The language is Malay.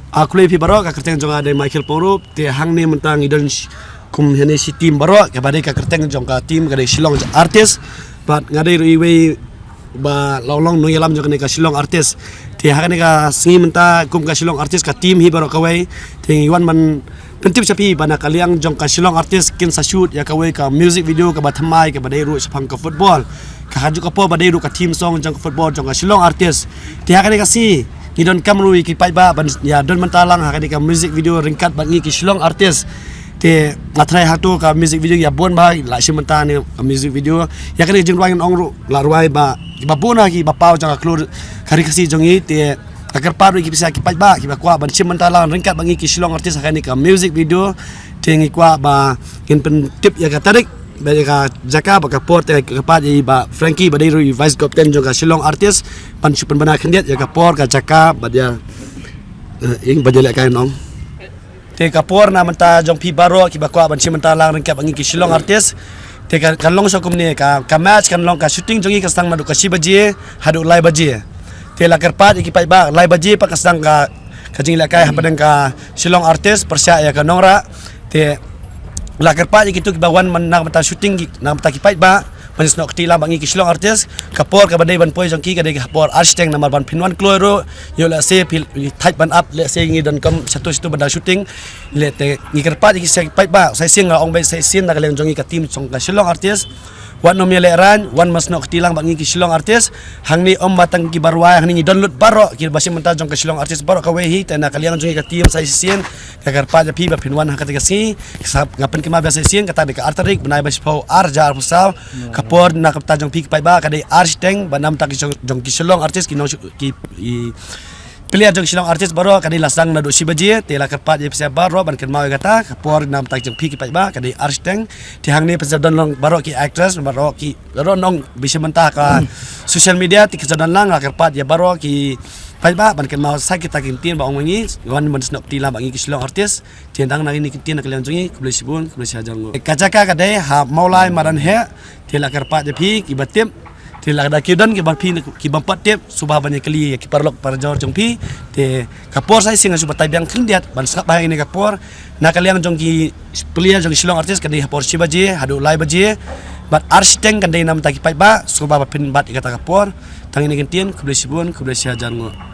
aku lebih baru kerteng jong ada Michael Poro te hang ni mentang idon kum hene si tim baru kepada kerteng jong ka tim kada Shillong artis but ngadai riway ba long no yalam jong ka Shillong artis te hang ni ka singi menta kum ka Shillong artis ka tim hi baru kawai te iwan man pentip sapi bana kaliang jong ka Shillong artis kin sa shoot ya kawai ka music video ka bathamai ke badai ru sapang ka football ka haju ka po badai ru ka team song jong ka football jong ka Shillong artis te hang ni ka si ni don kamrui ki pai ba ya don mentalang ha ka music video ringkat bangi ki Shillong artis te matrai hatu ka music video ya bon ba la si mentani ka music video ya ka jeng ruang ong ru la ruai ba bona ki ba pau jang klur kari kasi jongi te agar paru ki bisa ki pai ba ki ba kwa ban si mentalang ringkat bangi ki Shillong artis ha ka music video te ngi kwa ba kin pen tip ya ka tarik bagi ka jaka baka port ka pa di ba Frankie badai ru vice captain jong ka Shillong artis pan super bana khendiat ya ka port ka jaka badia ing bajale ka nong te ka por na menta jong pi baro ki ba kwa ban si menta lang rengkap angi ki Shillong artis te ka long so kum ne ka match kan long ka shooting jongi ka sang madu ka si baji hadu lai baji te la kerpat ki pai ba lai baji pa ka sang ka jing la kai hapadang ka Shillong artis persya ya ka nongra te la kerpa ki tu ki bawan man nak mata shooting nak mata ki fight ba manis nok tila bangi ki Shillong artis kapor ka badai ban poi jong ki ka de kapor arsteng namar ban pinwan kloro yo la se pil type ban up le se ngi dan kam satu situ banda shooting le te ngi kerpa ki se fight ba sai singa ong bai sai sin nak leng jongi ka tim song ka Shillong artis wan no mele ran wan mas nok tilang bangi ki Shillong artis hangni om batang ki barwa hangni download baro ki basi menta jong ka Shillong artis baro ka wehi te na kaliang jongi ka tim sai sin ka kerpa ja pi ba pinwan ha ka si ngapen ki ma ba sai sin kata de ka artarik banai ba spau arjar pusau kapor na kapta jong pi pai ba ka de arsteng banam ta ki jong ki Shillong artis ki no ki player jong Shillong artis baro ka de lasang na do si baji te la kerpa je pesa baro ban ken ma kata kapor nam ta jong pi ki pai ba ka de arsteng ti hangni pesa don long baro ki actress baro ki ro nong bisa mentah ka social media ti kejadan lang kerpa je baro ki pai ba ban ken ma sakit takin tin ba ong ngi wan man snok tila bangi ki Shillong artis tiendang na ini tin na kalian jongi kuble sibun kuble sajang kajaka ka de ha maulai maran he ti la kerpa je pi ki batim ti la da kidan ki ban pi ki ban pat tip subah banyak kali ki parlok par jor jong pi te kapor sai singa subat tai biang khendiat ban sak ba ini kapor na kalian jong ki player jong Shillong artis kan di hapor si baji hadu lai baji bat arsteng kan dai nam ta ki pai ba subah pin bat ikata kapor tang ini kentin kuble sibun kuble sajang